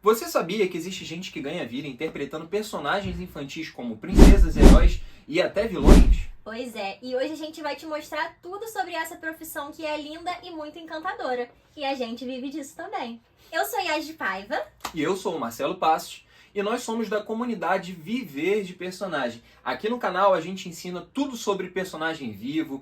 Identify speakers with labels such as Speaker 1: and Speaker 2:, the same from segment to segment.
Speaker 1: Você sabia que existe gente que ganha vida interpretando personagens infantis como princesas, heróis e até vilões?
Speaker 2: Pois é, e hoje a gente vai te mostrar tudo sobre essa profissão que é linda e muito encantadora. E a gente vive disso também. Eu sou Yas de Paiva.
Speaker 1: E eu sou o Marcelo Passos e nós somos da comunidade Viver de Personagem. Aqui no canal a gente ensina tudo sobre personagem vivo,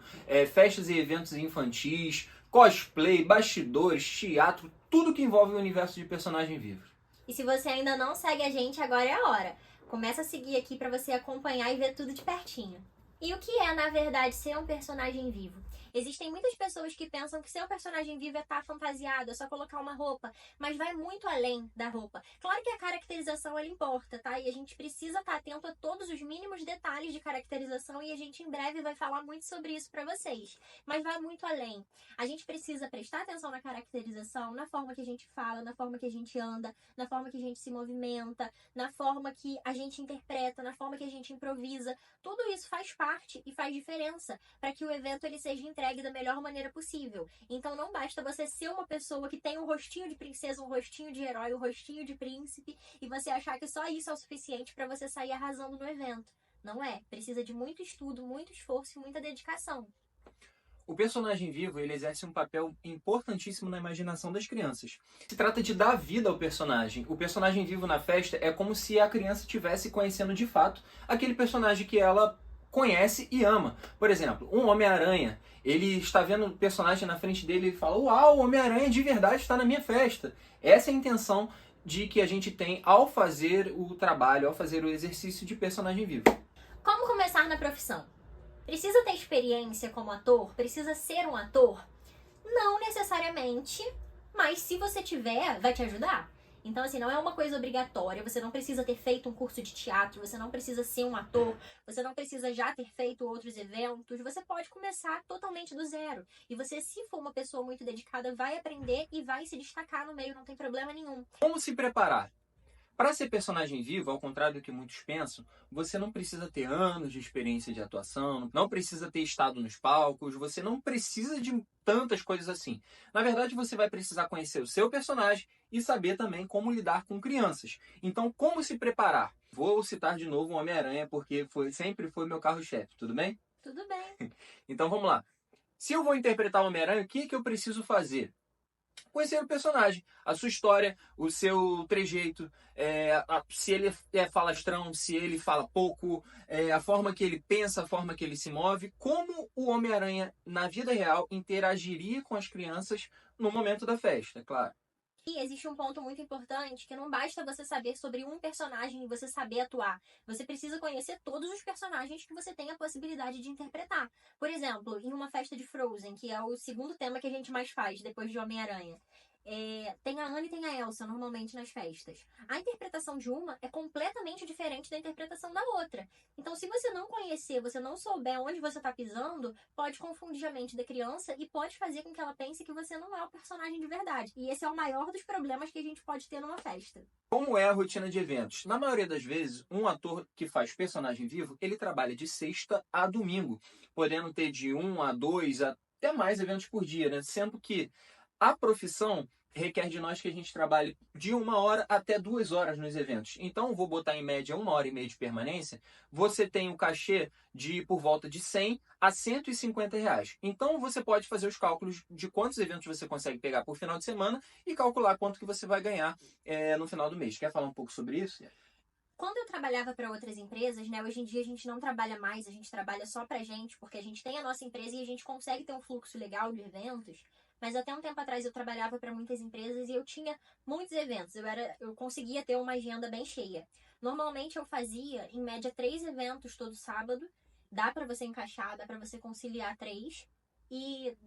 Speaker 1: festas e eventos infantis, cosplay, bastidores, teatro, tudo que envolve o universo de personagem vivo.
Speaker 2: E se você ainda não segue a gente, agora é a hora. Começa a seguir aqui para você acompanhar e ver tudo de pertinho. E o que é, na verdade, ser um personagem vivo? Existem muitas pessoas que pensam que ser um personagem vivo é estar fantasiado, é só colocar uma roupa, mas vai muito além da roupa. Claro que a caracterização ela importa, tá? E a gente precisa estar atento a todos os mínimos detalhes de caracterização e a gente em breve vai falar muito sobre isso para vocês. Mas vai muito além. A gente precisa prestar atenção na caracterização, na forma que a gente fala, na forma que a gente anda, na forma que a gente se movimenta, na forma que a gente interpreta, na forma que a gente improvisa. Tudo isso faz parte e faz diferença para que o evento ele seja entregue da melhor maneira possível. Então não basta você ser uma pessoa que tem um rostinho de princesa, um rostinho de herói, um rostinho de príncipe e você achar que só isso é o suficiente para você sair arrasando no evento. Não é. Precisa de muito estudo, muito esforço e muita dedicação.
Speaker 1: O personagem vivo ele exerce um papel importantíssimo na imaginação das crianças. Se trata de dar vida ao personagem. O personagem vivo na festa é como se a criança estivesse conhecendo de fato aquele personagem que ela conhece e ama. Por exemplo, um Homem-Aranha, ele está vendo o personagem na frente dele e fala: "Uau, o Homem-Aranha de verdade está na minha festa". Essa é a intenção de que a gente tem ao fazer o trabalho, ao fazer o exercício de personagem vivo.
Speaker 2: Como começar na profissão? Precisa ter experiência como ator? Precisa ser um ator? Não necessariamente, mas se você tiver, vai te ajudar. Então, assim, não é uma coisa obrigatória, você não precisa ter feito um curso de teatro, você não precisa ser um ator, você não precisa já ter feito outros eventos, você pode começar totalmente do zero. E você, se for uma pessoa muito dedicada, vai aprender e vai se destacar no meio, não tem problema nenhum.
Speaker 1: Como se preparar? Para ser personagem vivo, ao contrário do que muitos pensam, você não precisa ter anos de experiência de atuação, não precisa ter estado nos palcos, você não precisa de tantas coisas assim. Na verdade, você vai precisar conhecer o seu personagem e saber também como lidar com crianças. Então, como se preparar? Vou citar de novo o Homem-Aranha, porque sempre foi meu carro-chefe, tudo bem?
Speaker 2: Tudo bem.
Speaker 1: Então, vamos lá. Se eu vou interpretar o Homem-Aranha, o que eu preciso fazer? Conhecer o personagem, a sua história, o seu trejeito, se ele é falastrão, se ele fala pouco, a forma que ele pensa, a forma que ele se move, como o Homem-Aranha, na vida real, interagiria com as crianças no momento da festa, claro.
Speaker 2: E existe um ponto muito importante que não basta você saber sobre um personagem e você saber atuar. Você precisa conhecer todos os personagens que você tem a possibilidade de interpretar. Por exemplo, em uma festa de Frozen, que é o segundo tema que a gente mais faz depois de Homem-Aranha. Tem a Anna e tem a Elsa normalmente nas festas. A interpretação de uma é completamente diferente da interpretação da outra. Então, se você não conhecer, você não souber onde você está pisando, pode confundir a mente da criança e pode fazer com que ela pense que você não é o personagem de verdade. E esse é o maior dos problemas que a gente pode ter numa festa.
Speaker 1: Como é a rotina de eventos? Na maioria das vezes, um ator que faz personagem vivo, ele trabalha de sexta a domingo, podendo ter de um a dois, até mais eventos por dia, né? Sendo que a profissão requer de nós que a gente trabalhe de 1 hora até 2 horas nos eventos. Então, vou botar em média 1 hora e meia de permanência. Você tem um cachê de por volta de 100 a 150 reais. Então, você pode fazer os cálculos de quantos eventos você consegue pegar por final de semana e calcular quanto que você vai ganhar no final do mês. Quer falar um pouco sobre isso?
Speaker 2: Quando eu trabalhava para outras empresas, né, hoje em dia a gente não trabalha mais, a gente trabalha só pra gente, porque a gente tem a nossa empresa e a gente consegue ter um fluxo legal de eventos. Mas até um tempo atrás eu trabalhava para muitas empresas e eu tinha muitos eventos. Eu conseguia ter uma agenda bem cheia. Normalmente eu fazia, em média, 3 eventos todo sábado. Dá para você encaixar, dá para você conciliar 3. E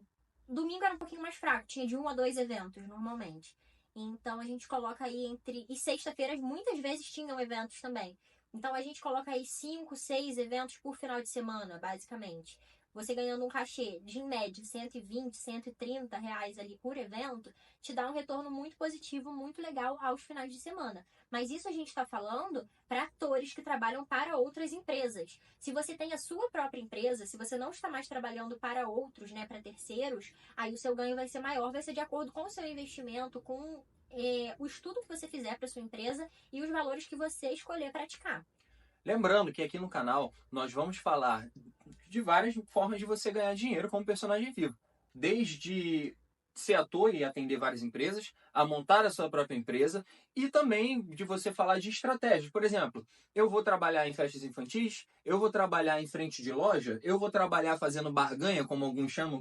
Speaker 2: domingo era um pouquinho mais fraco, tinha de 1 a 2 eventos normalmente. Então a gente coloca aí entre. E sexta-feira muitas vezes tinham eventos também. Então a gente coloca aí 5, 6 eventos por final de semana, basicamente. Você ganhando um cachê de, em média, 120, 130 reais ali por evento, te dá um retorno muito positivo, muito legal aos finais de semana. Mas isso a gente está falando para atores que trabalham para outras empresas. Se você tem a sua própria empresa, se você não está mais trabalhando para outros, né, para terceiros, aí o seu ganho vai ser maior, vai ser de acordo com o seu investimento, com o estudo que você fizer para sua empresa e os valores que você escolher praticar.
Speaker 1: Lembrando que aqui no canal nós vamos falar de várias formas de você ganhar dinheiro como personagem vivo. Desde ser ator e atender várias empresas, a montar a sua própria empresa e também de você falar de estratégias. Por exemplo, eu vou trabalhar em festas infantis, eu vou trabalhar em frente de loja, eu vou trabalhar fazendo barganha, como alguns chamam.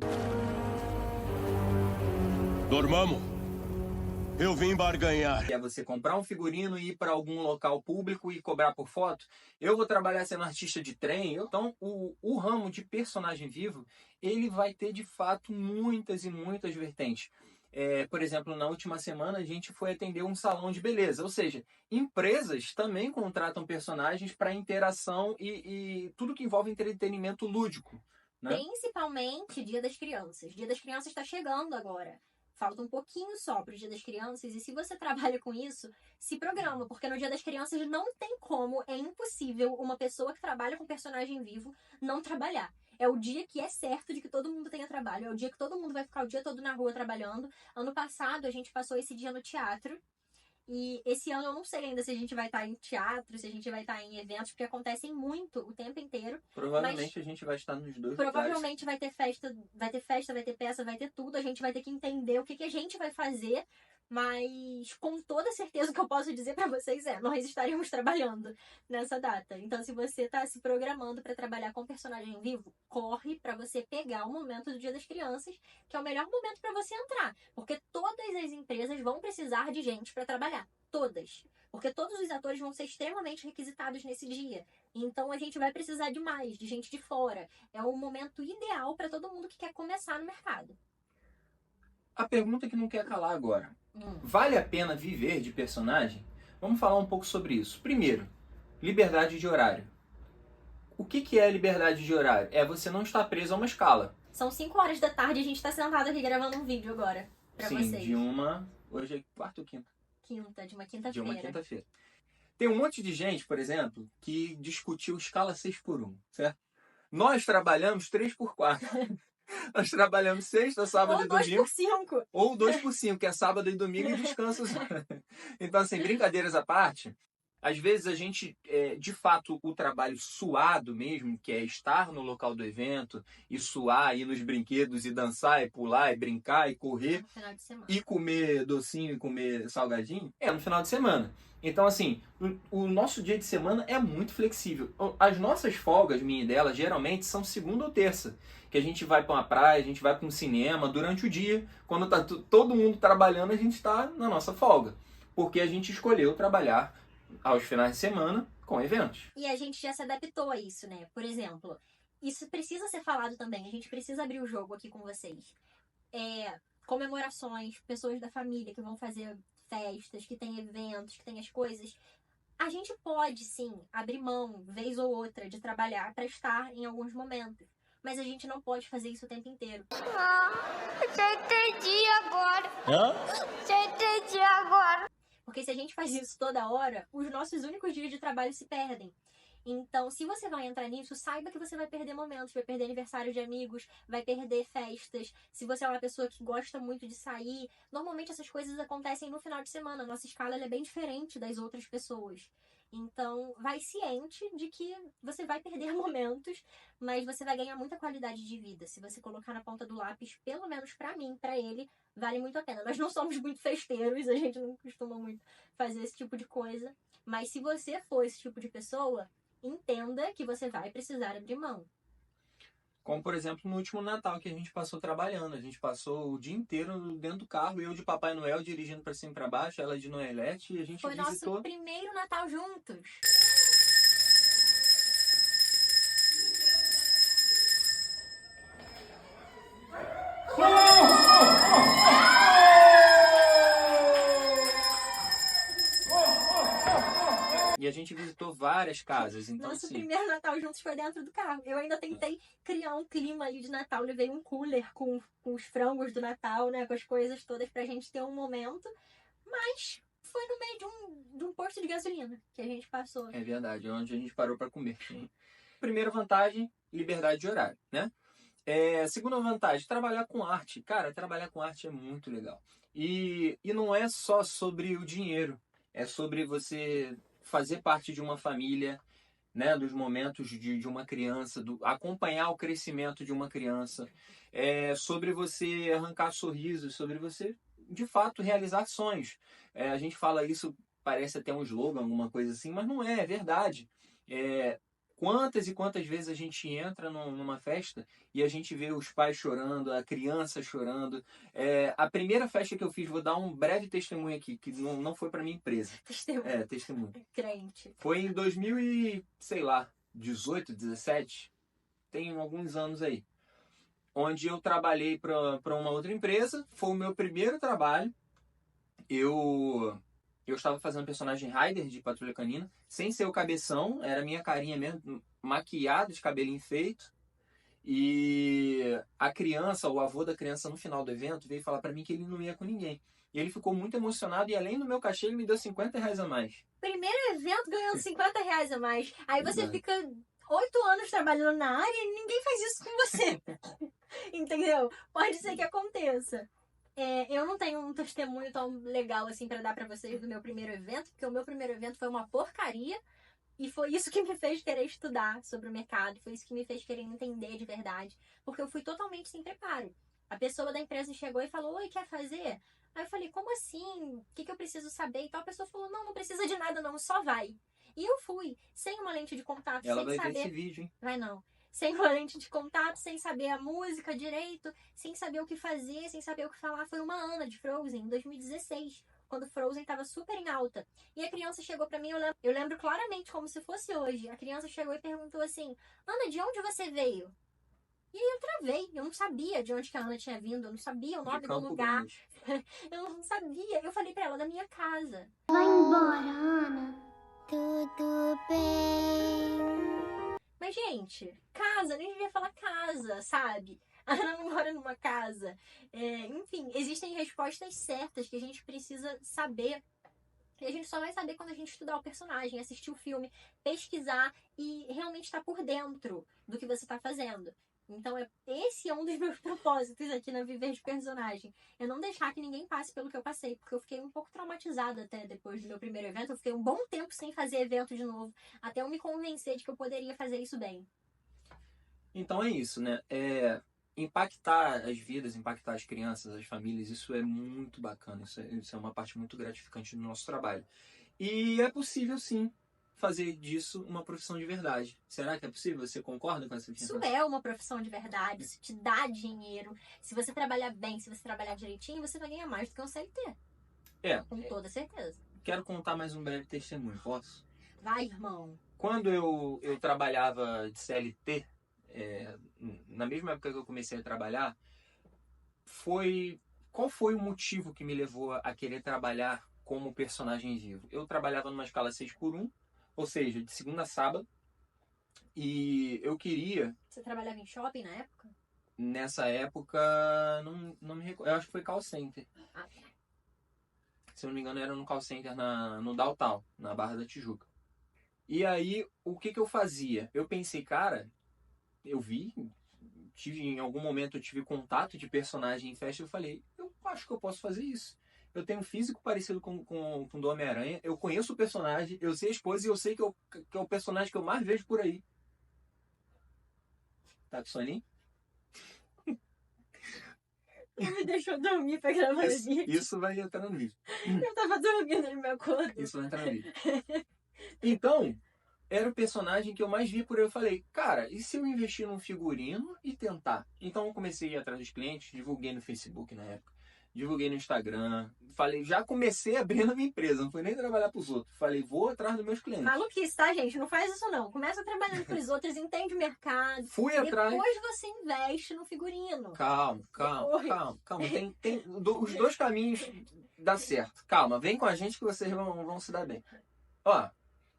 Speaker 3: Dormamos. Eu vim barganhar.
Speaker 1: Que é você comprar um figurino e ir para algum local público e cobrar por foto. Eu vou trabalhar sendo artista de trem. Então, o ramo de personagem vivo, ele vai ter, de fato, muitas e muitas vertentes. Por exemplo, na última semana, a gente foi atender um salão de beleza. Ou seja, empresas também contratam personagens para interação e tudo que envolve entretenimento lúdico, né?
Speaker 2: Principalmente Dia das Crianças. Dia das Crianças está chegando agora. Falta um pouquinho só para o Dia das Crianças. E se você trabalha com isso, se programa. Porque no Dia das Crianças não tem como, é impossível uma pessoa que trabalha com personagem vivo não trabalhar. É o dia que é certo de que todo mundo tenha trabalho. É o dia que todo mundo vai ficar o dia todo na rua trabalhando. Ano passado, a gente passou esse dia no teatro. E esse ano eu não sei ainda se a gente vai estar em teatro, se a gente vai estar em eventos, porque acontecem muito o tempo inteiro.
Speaker 1: Provavelmente a gente vai estar nos dois
Speaker 2: Provavelmente vai ter festa, vai ter peça, vai ter tudo. A gente vai ter que entender o que a gente vai fazer. Mas com toda certeza o que eu posso dizer pra vocês nós estaremos trabalhando nessa data. Então, se você tá se programando pra trabalhar com personagem vivo, corre pra você pegar o momento do Dia das Crianças, que é o melhor momento pra você entrar. Porque todas as empresas vão precisar de gente pra trabalhar. Todas. Porque todos os atores vão ser extremamente requisitados nesse dia. Então, a gente vai precisar de mais, de gente de fora. É o momento ideal pra todo mundo que quer começar no mercado.
Speaker 1: A pergunta que não quer calar agora. Vale a pena viver de personagem? Vamos falar um pouco sobre isso. Primeiro, liberdade de horário. O que é liberdade de horário? É você não estar preso a uma escala.
Speaker 2: São 5 horas da tarde e a gente tá sentado aqui gravando um vídeo agora pra
Speaker 1: Sim,
Speaker 2: vocês.
Speaker 1: hoje é quarta ou quinta?
Speaker 2: De uma quinta-feira.
Speaker 1: De uma quinta-feira. Tem um monte de gente, por exemplo, que discutiu escala 6x1, certo? Nós trabalhamos 3x4. Nós trabalhamos sexta, sábado
Speaker 2: Ou
Speaker 1: e domingo.
Speaker 2: 2x5.
Speaker 1: Ou 2x5, que é sábado e domingo e descanso. Então, assim, brincadeiras à parte, às vezes a gente, de fato, o trabalho suado mesmo, que é estar no local do evento e suar, ir nos brinquedos e dançar, e pular, e brincar, e correr,
Speaker 2: No final de semana.
Speaker 1: e comer docinho, e comer salgadinho, é no final de semana. Então, assim, o nosso dia de semana é muito flexível. As nossas folgas, minha e dela, geralmente são segunda ou terça. Que a gente vai para uma praia, a gente vai para um cinema durante o dia. Quando tá todo mundo trabalhando, a gente está na nossa folga. Porque a gente escolheu trabalhar aos finais de semana com eventos.
Speaker 2: E a gente já se adaptou a isso, né? Por exemplo, isso precisa ser falado também. A gente precisa abrir o jogo aqui com vocês. Comemorações, pessoas da família que vão fazer festas, que tem eventos, que tem as coisas. A gente pode, sim, abrir mão, vez ou outra, de trabalhar para estar em alguns momentos. Mas a gente não pode fazer isso o tempo inteiro.
Speaker 4: Já entendi agora. Já entendi agora.
Speaker 2: Porque se a gente faz isso toda hora, os nossos únicos dias de trabalho se perdem. Então, se você vai entrar nisso, saiba que você vai perder momentos, vai perder aniversário de amigos, vai perder festas. Se você é uma pessoa que gosta muito de sair, normalmente essas coisas acontecem no final de semana. Nossa escala ela é bem diferente das outras pessoas. Então, vai ciente de que você vai perder momentos, mas você vai ganhar muita qualidade de vida. Se você colocar na ponta do lápis, pelo menos pra mim, pra ele, vale muito a pena. Nós não somos muito festeiros, a gente não costuma muito fazer esse tipo de coisa. Mas se você for esse tipo de pessoa, entenda que você vai precisar abrir mão.
Speaker 1: Como, por exemplo, no último Natal que a gente passou trabalhando. A gente passou o dia inteiro dentro do carro, eu de Papai Noel dirigindo para cima e para baixo, ela de Noelete, e a gente
Speaker 2: Foi
Speaker 1: visitou.
Speaker 2: nosso primeiro Natal juntos.
Speaker 1: E a gente visitou várias casas. Então,
Speaker 2: Nosso
Speaker 1: assim,
Speaker 2: primeiro Natal juntos foi dentro do carro. Eu ainda tentei criar um clima ali de Natal. Levei um cooler com os frangos do Natal, né? Com as coisas todas pra gente ter um momento. Mas foi no meio de um posto de gasolina que a gente passou.
Speaker 1: é verdade, onde a gente parou para comer. Primeira vantagem, liberdade de horário, né? Segunda vantagem, trabalhar com arte. Cara, trabalhar com arte é muito legal. E não é só sobre o dinheiro, é sobre você fazer parte de uma família, né, dos momentos de uma criança, acompanhar o crescimento de uma criança, sobre você arrancar sorrisos, sobre você, de fato, realizar sonhos. A gente fala isso, parece até um slogan, alguma coisa assim, mas não é verdade. Quantas e quantas vezes a gente entra numa festa e a gente vê os pais chorando, a criança chorando. A primeira festa que eu fiz, vou dar um breve testemunho aqui, que não foi para minha empresa.
Speaker 2: Testemunho.
Speaker 1: Testemunho.
Speaker 2: Crente.
Speaker 1: Foi em 2018, 17, tem alguns anos aí, onde eu trabalhei para uma outra empresa. Foi o meu primeiro trabalho. Eu estava fazendo personagem Ryder de Patrulha Canina, sem ser o cabeção, era minha carinha mesmo, maquiada, de cabelinho feito. E a criança, o avô da criança, no final do evento, veio falar para mim que ele não ia com ninguém. E ele ficou muito emocionado e, além do meu cachê, ele me deu R$50 a mais.
Speaker 2: Primeiro evento ganhando R$50 a mais. Aí você
Speaker 1: Exato.
Speaker 2: fica 8 anos trabalhando na área e ninguém faz isso com você. Entendeu? Pode ser que aconteça. Eu não tenho um testemunho tão legal assim pra dar pra vocês do meu primeiro evento, porque o meu primeiro evento foi uma porcaria. E foi isso que me fez querer estudar sobre o mercado. Foi isso que me fez querer entender de verdade. Porque eu fui totalmente sem preparo. A pessoa da empresa chegou e falou: oi, quer fazer? Aí eu falei: como assim? O que eu preciso saber? E tal. A pessoa falou: não precisa de nada não, só vai. E eu fui, sem uma lente de contato,
Speaker 1: Ela
Speaker 2: sem
Speaker 1: vai ver esse
Speaker 2: saber...
Speaker 1: vídeo, hein?
Speaker 2: Vai não. Sem uma lente de contato, sem saber a música direito, sem saber o que fazer, sem saber o que falar. Foi uma Ana de Frozen, em 2016, quando Frozen estava super em alta. E a criança chegou pra mim, eu lembro claramente como se fosse hoje. A criança chegou e perguntou assim: Ana, de onde você veio? E aí eu travei, eu não sabia de onde que a Ana tinha vindo, eu não sabia o nome do lugar. Eu não sabia. Eu falei pra ela: da minha casa.
Speaker 4: Vai embora, Ana. Tudo bem.
Speaker 2: Mas, gente, casa, nem devia falar casa, sabe? A Ana não mora numa casa. Enfim, existem respostas certas que a gente precisa saber. E a gente só vai saber quando a gente estudar o personagem, assistir o filme, pesquisar e realmente estar por dentro do que você está fazendo. Então, esse é um dos meus propósitos aqui na Viver de Personagem. Eu não deixar que ninguém passe pelo que eu passei, porque eu fiquei um pouco traumatizada até depois do meu primeiro evento. Eu fiquei um bom tempo sem fazer evento de novo, até eu me convencer de que eu poderia fazer isso bem.
Speaker 1: Então é isso, né? Impactar as vidas, impactar as crianças, as famílias, isso é muito bacana. Isso é uma parte muito gratificante do nosso trabalho. E é possível, sim, fazer disso uma profissão de verdade. Será que é possível? Você concorda com essa
Speaker 2: Isso
Speaker 1: afirmação?
Speaker 2: é uma profissão de verdade, isso te dá dinheiro. Se você trabalhar bem, se você trabalhar direitinho, você vai ganhar mais do que um CLT. Com toda certeza.
Speaker 1: Quero contar mais um breve testemunho, posso?
Speaker 2: Vai, irmão.
Speaker 1: Quando eu trabalhava de CLT, na mesma época que eu comecei a trabalhar, qual foi o motivo que me levou a querer trabalhar como personagem vivo? Eu trabalhava numa escala 6x1, ou seja, de segunda a sábado, e eu queria...
Speaker 2: Você trabalhava em shopping na época?
Speaker 1: Nessa época, não me recordo, eu acho que foi call center. Se eu não me engano, era no call center no Downtown, na Barra da Tijuca. E aí, o que eu fazia? Eu pensei, cara, em algum momento eu tive contato de personagem em festa, eu falei, eu acho que eu posso fazer isso. Eu tenho um físico parecido com o do Homem-Aranha, eu conheço o personagem, eu sei a esposa e eu sei que é o personagem que eu mais vejo por aí. Tá com soninho?
Speaker 2: Me deixou dormir pra gravar o vídeo.
Speaker 1: Isso vai entrar no vídeo.
Speaker 2: Eu tava dormindo no meu corpo.
Speaker 1: Isso vai entrar no vídeo. Então, era o personagem que eu mais vi por aí. Eu falei, cara, e se eu investir num figurino e tentar? Então eu comecei a ir atrás dos clientes, divulguei no Facebook na época, divulguei no Instagram, falei, já comecei abrindo a minha empresa, não fui nem trabalhar pros outros. Falei, vou atrás dos meus clientes.
Speaker 2: Maluquice, tá, gente? Não faz isso não. Começa trabalhando pros outros, entende o mercado.
Speaker 1: Fui atrás.
Speaker 2: Depois você investe no figurino.
Speaker 1: Calma. Os dois caminhos dá certo. Calma, vem com a gente que vocês vão se dar bem. Ó,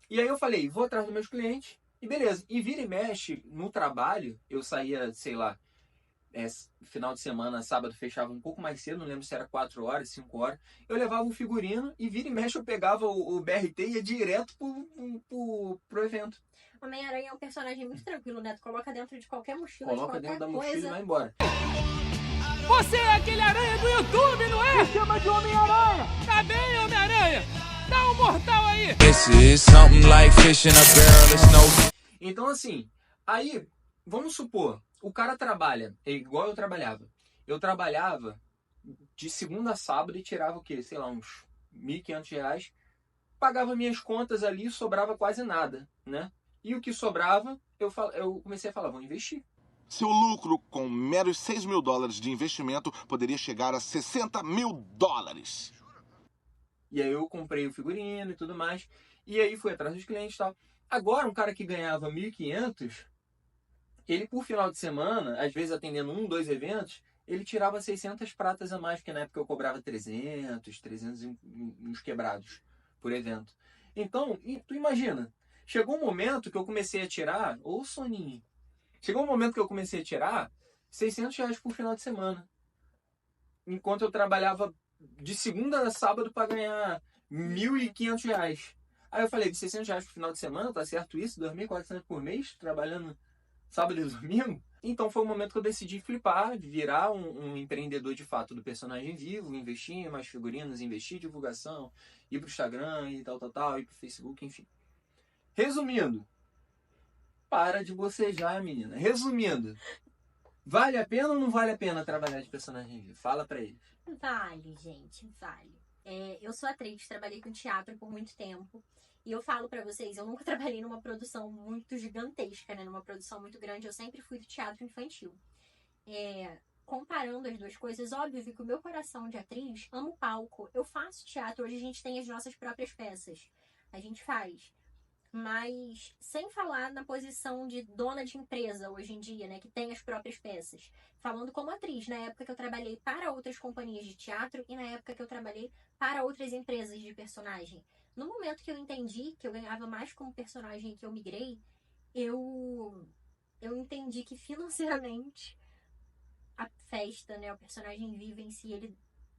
Speaker 1: e aí eu falei, vou atrás dos meus clientes e beleza. E vira e mexe no trabalho, eu saía, sei lá, final de semana, sábado fechava um pouco mais cedo, não lembro se era 4 horas, 5 horas. Eu levava um figurino e vira e mexe eu pegava o BRT e ia direto pro evento.
Speaker 2: Homem-Aranha é um personagem muito tranquilo, né? Tu coloca dentro de qualquer mochila,
Speaker 1: Coloca
Speaker 2: de qualquer
Speaker 1: dentro da
Speaker 2: coisa.
Speaker 1: mochila e vai embora.
Speaker 5: Você é aquele aranha do YouTube, não é?
Speaker 1: Me chama de Homem-Aranha!
Speaker 5: Tá bem, Homem-Aranha? Dá um mortal aí!
Speaker 1: Então, assim, aí, vamos supor, o cara trabalha, igual eu trabalhava. Eu trabalhava de segunda a sábado e tirava o quê? Sei lá, uns R$ 1.500. Pagava minhas contas ali, sobrava quase nada, né? E o que sobrava, eu comecei a falar, vou investir.
Speaker 6: Seu lucro com meros $6.000 de investimento poderia chegar a $60.000.
Speaker 1: E aí eu comprei o figurino e tudo mais. E aí fui atrás dos clientes e tal. Agora, um cara que ganhava 1.500, ele por final de semana, às vezes atendendo 1, 2 eventos, ele tirava 600 pratas a mais, porque na época eu cobrava 300 e uns quebrados por evento. Então, tu imagina, chegou um momento que eu comecei a tirar, ô soninho, chegou um momento que eu comecei a tirar R$ 600 por final de semana. Enquanto eu trabalhava de segunda a sábado para ganhar R$ 1.500. Aí eu falei, de R$ 600 por final de semana, tá certo isso? 2.400 por mês, trabalhando sábado e domingo? Então foi o momento que eu decidi flipar, virar um empreendedor de fato do personagem vivo, investir em mais figurinos, investir em divulgação, ir pro Instagram e tal, ir pro Facebook, enfim. Resumindo, para de bocejar, menina. Resumindo, vale a pena ou não vale a pena trabalhar de personagem vivo? Fala pra eles.
Speaker 2: Vale, gente, vale. Eu sou atriz, trabalhei com teatro por muito tempo. E eu falo pra vocês, eu nunca trabalhei numa produção muito gigantesca, né? Numa produção muito grande. Eu sempre fui do teatro infantil. Comparando as duas coisas, óbvio que o meu coração de atriz ama o palco. Eu faço teatro, hoje a gente tem as nossas próprias peças. A gente faz. Mas sem falar na posição de dona de empresa hoje em dia, né? Que tem as próprias peças. Falando como atriz, na época que eu trabalhei para outras companhias de teatro e na época que eu trabalhei para outras empresas de personagem. No momento que eu entendi que eu ganhava mais como personagem que eu migrei, eu entendi que financeiramente a festa, né? O personagem vivo em si, ele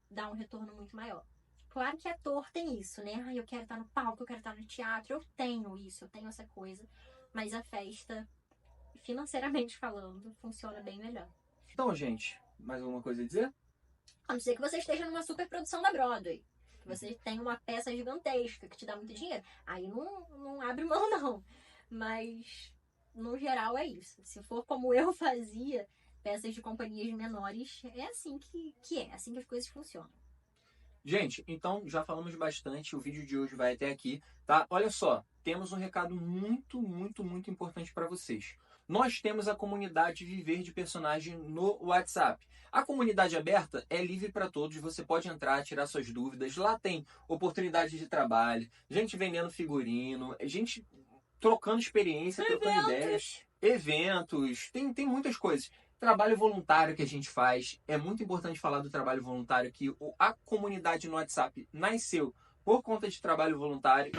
Speaker 2: dá um retorno muito maior. Claro que ator tem isso, né? Eu quero estar no palco, eu quero estar no teatro. Eu tenho isso, eu tenho essa coisa. Mas a festa, financeiramente falando, funciona bem melhor.
Speaker 1: Então, gente, mais alguma coisa a dizer?
Speaker 2: A não ser que você esteja numa super produção da Broadway. Que você tem uma peça gigantesca que te dá muito dinheiro. Aí não abre mão, não. Mas, no geral, é isso. Se for como eu fazia, peças de companhias menores, é assim que é. Assim que as coisas funcionam.
Speaker 1: Gente, então já falamos bastante, o vídeo de hoje vai até aqui, tá? Olha só, temos um recado muito importante para vocês. Nós temos a comunidade Viver de Personagem no WhatsApp. A comunidade aberta é livre para todos, você pode entrar, tirar suas dúvidas. Lá tem oportunidade de trabalho, gente vendendo figurino, gente trocando experiência, trocando ideias, eventos, tem muitas coisas. Trabalho voluntário que a gente faz. É muito importante falar do trabalho voluntário, que a comunidade no WhatsApp nasceu por conta de trabalho voluntário.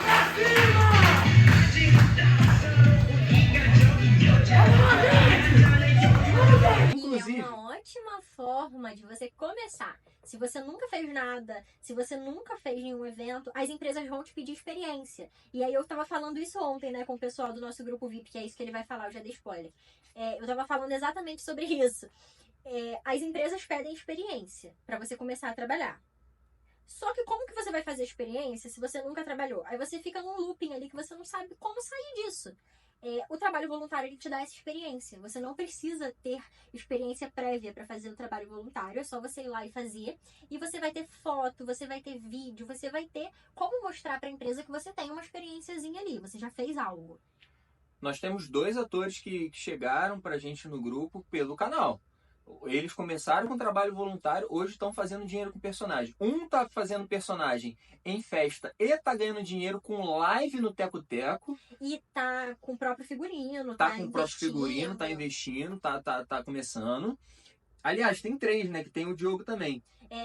Speaker 1: Inclusive,
Speaker 2: é uma ótima forma de você começar. Se você nunca fez nada, se você nunca fez nenhum evento, as empresas vão te pedir experiência. E aí eu tava falando isso ontem, né, com o pessoal do nosso grupo VIP, que é isso que ele vai falar, eu já dei spoiler. Eu tava falando exatamente sobre isso. As empresas pedem experiência para você começar a trabalhar. Só que como que você vai fazer experiência se você nunca trabalhou? Aí você fica num looping ali que você não sabe como sair disso. O trabalho voluntário, ele te dá essa experiência. Você não precisa ter experiência prévia para fazer o trabalho voluntário. É só você ir lá e fazer. E você vai ter foto, você vai ter vídeo, você vai ter como mostrar para a empresa que você tem uma experiênciazinha ali. Você já fez algo.
Speaker 1: Nós temos 2 atores que chegaram pra gente no grupo pelo canal. Eles começaram com trabalho voluntário, hoje estão fazendo dinheiro com personagem. Um tá fazendo personagem em festa e tá ganhando dinheiro com live no Teco Teco.
Speaker 2: E tá com o próprio figurino,
Speaker 1: tá com o próprio figurino, tá investindo, tá começando. Aliás, tem 3, né? Que tem o Diogo também.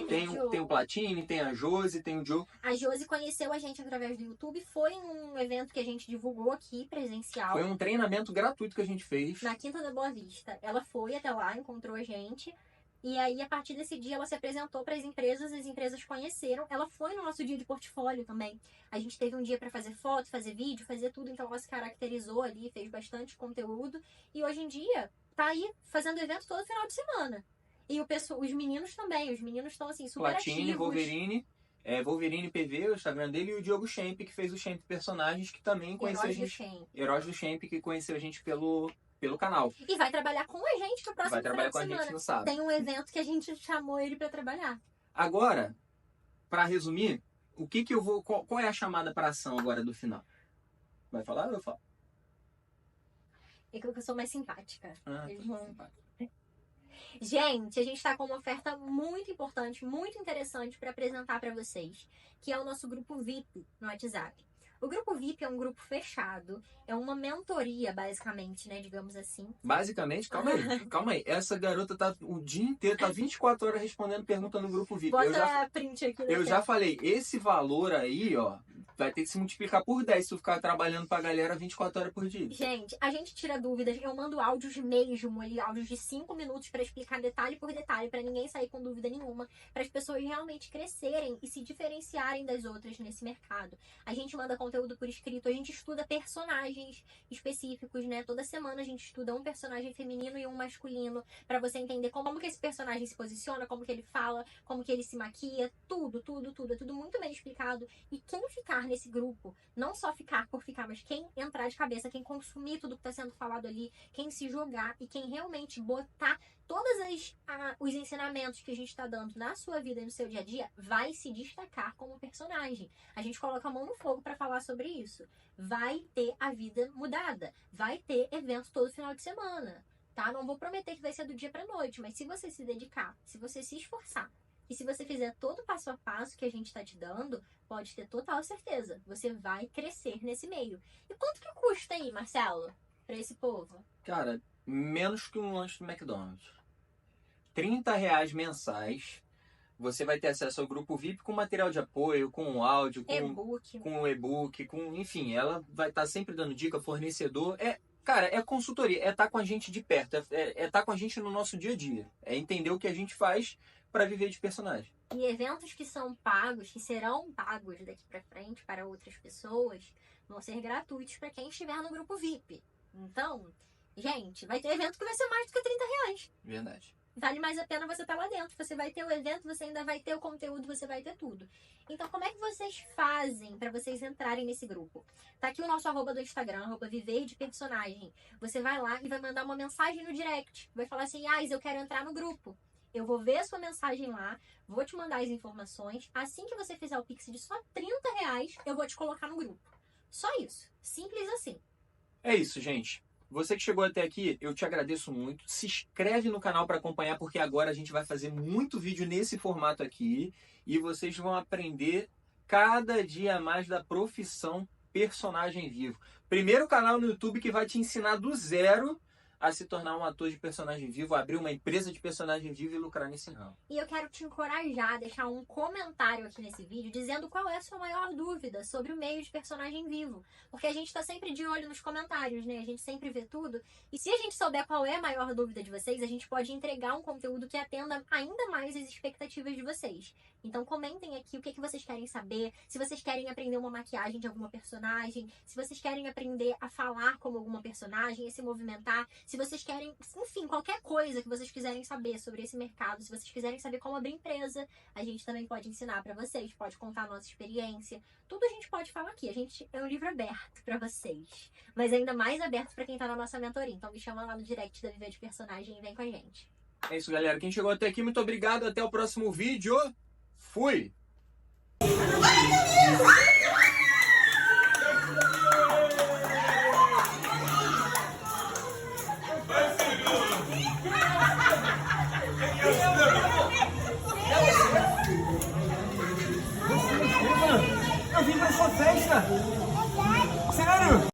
Speaker 1: Tem o Platini, tem a Josi, tem o Diogo.
Speaker 2: A Josi conheceu a gente através do YouTube. Foi um evento que a gente divulgou aqui, presencial.
Speaker 1: Foi um treinamento gratuito que a gente fez.
Speaker 2: Na Quinta da Boa Vista. Ela foi até lá, encontrou a gente. E aí, a partir desse dia, ela se apresentou para as empresas conheceram. Ela foi no nosso dia de portfólio também. A gente teve um dia para fazer foto, fazer vídeo, fazer tudo. Então, ela se caracterizou ali, fez bastante conteúdo. E hoje em dia, tá aí fazendo evento todo final de semana. E os meninos também. Os meninos estão, assim, super
Speaker 1: Platini,
Speaker 2: ativos.
Speaker 1: Wolverine PV, o Instagram dele, e o Diogo Schemp, que fez o Schemp Personagens, que também conheceu a
Speaker 2: Heróis do
Speaker 1: gente.
Speaker 2: Shen.
Speaker 1: Heróis do Schemp, que conheceu a gente pelo canal.
Speaker 2: E vai trabalhar com a gente no próximo
Speaker 1: Vai trabalhar com
Speaker 2: final
Speaker 1: a
Speaker 2: de
Speaker 1: gente no
Speaker 2: semana.
Speaker 1: sábado.
Speaker 2: Tem um evento que a gente chamou ele pra trabalhar.
Speaker 1: Agora, pra resumir, o que eu vou. Qual é a chamada pra ação agora do final? Vai falar ou eu falo?
Speaker 2: É que eu sou mais simpática. Eles
Speaker 1: Tá
Speaker 2: vão-
Speaker 1: simpático.
Speaker 2: Gente, a gente tá com uma oferta muito importante, muito interessante para apresentar para vocês, que é o nosso grupo VIP no WhatsApp. O grupo VIP é um grupo fechado, é uma mentoria, basicamente, né, digamos assim.
Speaker 1: Basicamente, calma aí. Essa garota tá o dia inteiro, tá 24 horas respondendo pergunta no grupo VIP.
Speaker 2: Bota print aqui.
Speaker 1: Eu já falei, esse valor aí, ó, vai ter que se multiplicar por 10 se tu ficar trabalhando pra galera 24 horas por dia.
Speaker 2: Gente, a gente tira dúvidas, eu mando áudios mesmo, ali, áudios de 5 minutos para explicar detalhe por detalhe, para ninguém sair com dúvida nenhuma, para as pessoas realmente crescerem e se diferenciarem das outras nesse mercado. A gente manda conteúdo por escrito, a gente estuda personagens específicos, né? Toda semana a gente estuda um personagem feminino e um masculino, para você entender como que esse personagem se posiciona, como que ele fala, como que ele se maquia, tudo. É tudo muito bem explicado. E quem ficar nesse grupo, não só ficar por ficar, mas quem entrar de cabeça, quem consumir tudo que está sendo falado ali, quem se jogar e quem realmente botar todos os ensinamentos que a gente está dando na sua vida e no seu dia a dia, vai se destacar como personagem. A gente coloca a mão no fogo para falar sobre isso. Vai ter a vida mudada. Vai ter evento todo final de semana. Tá? Não vou prometer que vai ser do dia para noite, mas se você se dedicar, se você se esforçar, e se você fizer todo o passo a passo que a gente está te dando, pode ter total certeza. Você vai crescer nesse meio. E quanto que custa aí, Marcelo, para esse povo?
Speaker 1: Cara, menos que um lanche do McDonald's. R$30 mensais. Você vai ter acesso ao grupo VIP com material de apoio, com áudio,
Speaker 2: E-book.
Speaker 1: com e-book, enfim, ela vai estar sempre dando dica, fornecedor. Cara, é consultoria, é estar com a gente de perto, é estar com a gente no nosso dia a dia. É entender o que a gente faz para viver de personagem.
Speaker 2: E eventos que são pagos, que serão pagos daqui para frente para outras pessoas, vão ser gratuitos para quem estiver no grupo VIP. Então, gente, vai ter evento que vai ser mais do que R$30.
Speaker 1: Verdade.
Speaker 2: Vale mais a pena você estar lá dentro. Você vai ter o evento, você ainda vai ter o conteúdo, você vai ter tudo. Então, como é que vocês fazem para vocês entrarem nesse grupo? Tá aqui o nosso @ do Instagram, @viver de personagem. Você vai lá e vai mandar uma mensagem no direct. Vai falar assim, eu quero entrar no grupo. Eu vou ver a sua mensagem lá, vou te mandar as informações. Assim que você fizer o Pix de só R$30, eu vou te colocar no grupo. Só isso. Simples assim.
Speaker 1: É isso, gente. Você que chegou até aqui, eu te agradeço muito. Se inscreve no canal para acompanhar, porque agora a gente vai fazer muito vídeo nesse formato aqui. E vocês vão aprender cada dia mais da profissão personagem vivo. Primeiro canal no YouTube que vai te ensinar do zero a se tornar um ator de personagem vivo, abrir uma empresa de personagem vivo e lucrar nesse ramo.
Speaker 2: E eu quero te encorajar a deixar um comentário aqui nesse vídeo dizendo qual é a sua maior dúvida sobre o meio de personagem vivo. Porque a gente tá sempre de olho nos comentários, né? A gente sempre vê tudo. E se a gente souber qual é a maior dúvida de vocês, a gente pode entregar um conteúdo que atenda ainda mais as expectativas de vocês. Então comentem aqui o que vocês querem saber, se vocês querem aprender uma maquiagem de alguma personagem, se vocês querem aprender a falar como alguma personagem, a se movimentar, se vocês querem, enfim, qualquer coisa que vocês quiserem saber sobre esse mercado, se vocês quiserem saber como abrir empresa, a gente também pode ensinar pra vocês, pode contar a nossa experiência, tudo a gente pode falar aqui, a gente é um livro aberto pra vocês, mas ainda mais aberto pra quem tá na nossa mentoria, então me chama lá no direct da Viver de Personagem e vem com a gente.
Speaker 1: É isso, galera. Quem chegou até aqui, muito obrigado. Até o próximo vídeo. Fui!
Speaker 5: Eu vim pra sua festa! Sério?